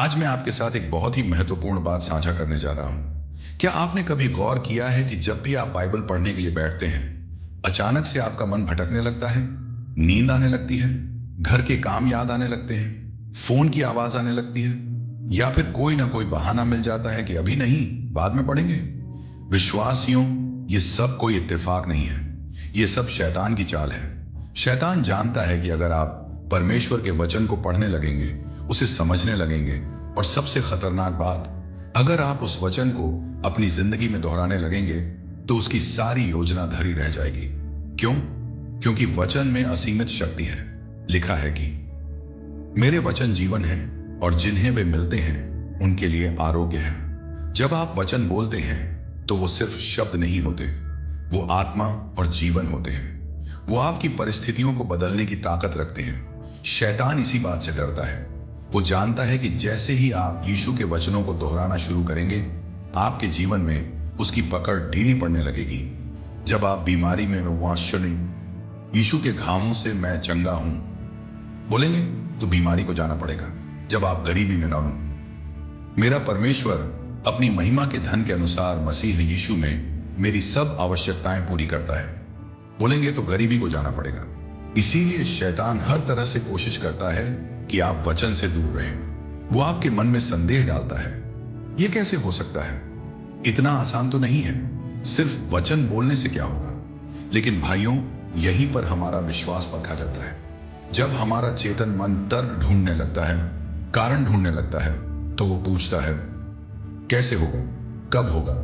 आज मैं आपके साथ एक बहुत ही महत्वपूर्ण बात साझा करने जा रहा हूं। क्या आपने कभी गौर किया है कि जब भी आप बाइबल पढ़ने के लिए बैठते हैं, अचानक से आपका मन भटकने लगता है, नींद आने लगती है, घर के काम याद आने लगते हैं, फोन की आवाज आने लगती है, या फिर कोई ना कोई बहाना मिल जाता है कि अभी नहीं, बाद में पढ़ेंगे। विश्वासियों, ये सब कोई इत्तेफाक नहीं है, ये सब शैतान की चाल है। शैतान जानता है कि अगर आप परमेश्वर के वचन को पढ़ने लगेंगे, उसे समझने लगेंगे, और सबसे खतरनाक बात, अगर आप उस वचन को अपनी जिंदगी में दोहराने लगेंगे, तो उसकी सारी योजना धरी रह जाएगी। क्यों? क्योंकि वचन में असीमित शक्ति है। लिखा है कि मेरे वचन जीवन है और जिन्हें वे मिलते हैं उनके लिए आरोग्य है। जब आप वचन बोलते हैं तो वो सिर्फ शब्द नहीं होते, वो आत्मा और जीवन होते हैं। वो आपकी परिस्थितियों को बदलने की ताकत रखते हैं। शैतान इसी बात से डरता है। वो जानता है कि जैसे ही आप यीशु के वचनों को दोहराना शुरू करेंगे, आपके जीवन में उसकी पकड़ ढीली पड़ने लगेगी। जब आप बीमारी में यीशु के घावों से मैं चंगा हूं बोलेंगे, तो बीमारी को जाना पड़ेगा। जब आप गरीबी में ना, मेरा परमेश्वर अपनी महिमा के धन के अनुसार मसीह यीशु में मेरी सब आवश्यकताएं पूरी करता है बोलेंगे, तो गरीबी को जाना पड़ेगा। इसीलिए शैतान हर तरह से कोशिश करता है कि आप वचन से दूर रहें। वो आपके मन में संदेह डालता है, यह कैसे हो सकता है, इतना आसान तो नहीं है, सिर्फ वचन बोलने से क्या होगा। लेकिन भाइयों, यहीं पर हमारा विश्वास परखा जाता है। जब हमारा चेतन मन तर्क ढूंढने लगता है, कारण ढूंढने लगता है, तो वो पूछता है, कैसे होगा, कब होगा,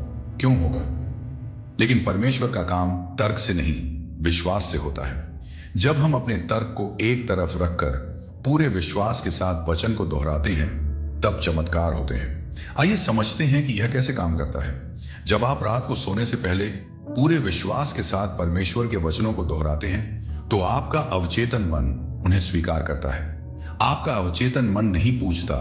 क्यों होगा। लेकिन परमेश्वर का काम तर्क से नहीं, विश्वास से होता है। जब हम अपने तर्क को एक तरफ रखकर पूरे विश्वास के साथ वचन को दोहराते हैं, तब चमत्कार होते हैं। आइए समझते हैं कि यह कैसे काम करता है। जब आप रात को सोने से पहले पूरे विश्वास के साथ परमेश्वर के वचनों को दोहराते हैं, तो आपका अवचेतन मन उन्हें स्वीकार करता है। आपका अवचेतन मन नहीं पूछता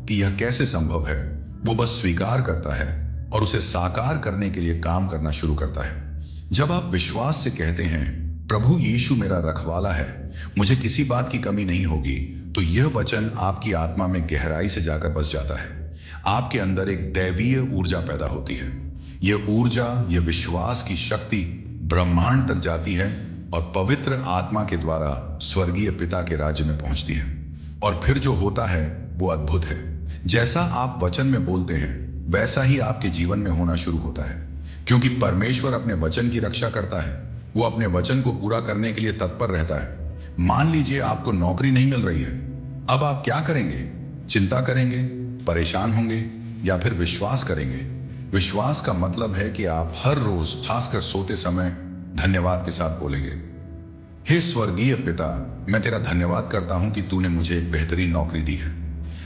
कि यह कैसे संभव है, वो बस स्वीकार करता है और उसे साकार करने के लिए काम करना शुरू करता है। जब आप विश्वास से कहते हैं, प्रभु यीशु मेरा रखवाला है, मुझे किसी बात की कमी नहीं होगी, तो यह वचन आपकी आत्मा में गहराई से जाकर बस जाता है। आपके अंदर एक दैवीय ऊर्जा पैदा होती है। यह ऊर्जा, यह विश्वास की शक्ति ब्रह्मांड तक जाती है और पवित्र आत्मा के द्वारा स्वर्गीय पिता के राज्य में पहुंचती है। और फिर जो होता है वो अद्भुत है। जैसा आप वचन में बोलते हैं, वैसा ही आपके जीवन में होना शुरू होता है। क्योंकि परमेश्वर अपने वचन की रक्षा करता है, वो अपने वचन को पूरा करने के लिए तत्पर रहता है। मान लीजिए आपको नौकरी नहीं मिल रही है, अब आप क्या करेंगे? चिंता करेंगे, परेशान होंगे, या फिर विश्वास करेंगे? विश्वास का मतलब है कि आप हर रोज, खासकर सोते समय, धन्यवाद के साथ बोलेंगे, हे स्वर्गीय पिता, मैं तेरा धन्यवाद करता हूं कि तूने मुझे एक बेहतरीन नौकरी दी है।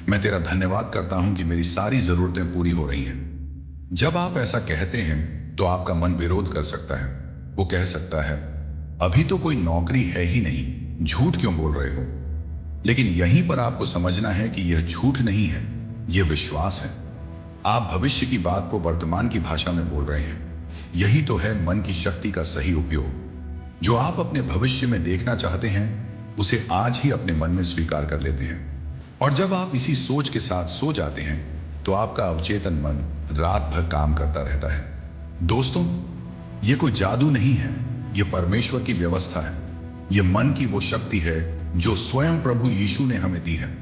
मैं तेरा धन्यवाद करता हूं कि मेरी सारी जरूरतें पूरी हो रही हैं। जब आप ऐसा कहते हैं, तो आपका मन विरोध कर सकता है। वो कह सकता है, अभी तो कोई नौकरी है ही नहीं, झूठ क्यों बोल रहे हो? लेकिन यहीं पर आपको समझना है कि यह झूठ नहीं है, यह विश्वास है। आप भविष्य की बात को वर्तमान की भाषा में बोल रहे हैं। यही तो है मन की शक्ति का सही उपयोग। जो आप अपने भविष्य में देखना चाहते हैं, उसे आज ही अपने मन में स्वीकार कर लेते हैं। और जब आप इसी सोच के साथ सो जाते हैं, तो आपका अवचेतन मन रात भर काम करता रहता है। दोस्तों, यह कोई जादू नहीं है, यह परमेश्वर की व्यवस्था है। यह मन की वो शक्ति है जो स्वयं प्रभु यीशु ने हमें दी है।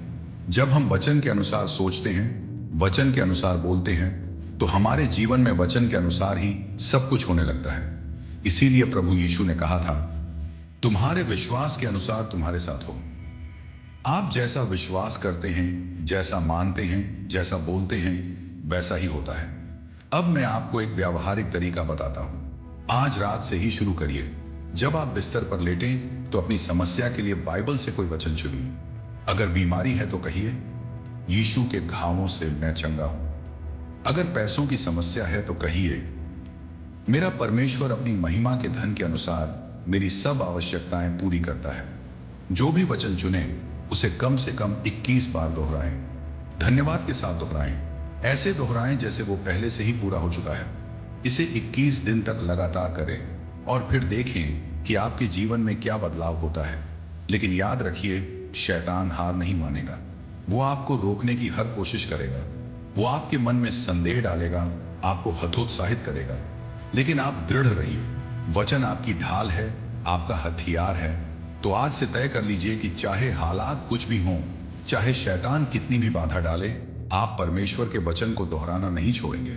जब हम वचन के अनुसार सोचते हैं, वचन के अनुसार बोलते हैं, तो हमारे जीवन में वचन के अनुसार ही सब कुछ होने लगता है। इसीलिए प्रभु यीशु ने कहा था, तुम्हारे विश्वास के अनुसार तुम्हारे साथ हो। आप जैसा विश्वास करते हैं, जैसा मानते हैं, जैसा बोलते हैं, वैसा ही होता है। अब मैं आपको एक व्यावहारिक तरीका बताता हूं। आज रात से ही शुरू करिए। जब आप बिस्तर पर लेटें, तो अपनी समस्या के लिए बाइबल से कोई वचन चुनिए। अगर बीमारी है तो कहिए, यीशु के घावों से मैं चंगा हूं। अगर पैसों की समस्या है तो कहिए, मेरा परमेश्वर अपनी महिमा के धन के अनुसार मेरी सब आवश्यकताएं पूरी करता है। जो भी वचन चुने, उसे कम से कम 21 बार दोहराएं। धन्यवाद के साथ दोहराएं। ऐसे दोहराएं जैसे वो पहले से ही पूरा हो चुका है। इसे 21 दिन तक लगातार करें और फिर देखें कि आपके जीवन में क्या बदलाव होता है। लेकिन याद रखिए, शैतान हार नहीं मानेगा। वो आपको रोकने की हर कोशिश करेगा। वो आपके मन में संदेह डालेगा, आपको हतोत्साहित करेगा। लेकिन आप दृढ़ रहिए। वचन आपकी ढाल है, आपका हथियार है। तो आज से तय कर लीजिए कि चाहे हालात कुछ भी हों, चाहे शैतान कितनी भी बाधा डाले, आप परमेश्वर के वचन को दोहराना नहीं छोड़ेंगे।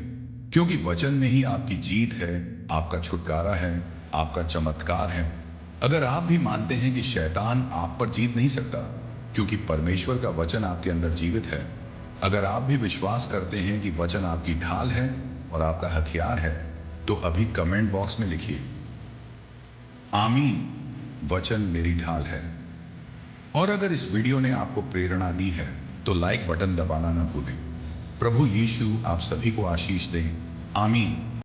क्योंकि वचन में ही आपकी जीत है, आपका छुटकारा है, आपका चमत्कार है। अगर आप भी मानते हैं कि शैतान आप पर जीत नहीं सकता, क्योंकि परमेश्वर का वचन आपके अंदर जीवित है, अगर आप भी विश्वास करते हैं कि वचन आपकी ढाल है और आपका हथियार है, तो अभी कमेंट बॉक्स में लिखिए, आमीन, वचन मेरी ढाल है। और अगर इस वीडियो ने आपको प्रेरणा दी है, तो लाइक बटन दबाना न भूलें। प्रभु यीशु आप सभी को आशीष दें। आमीन।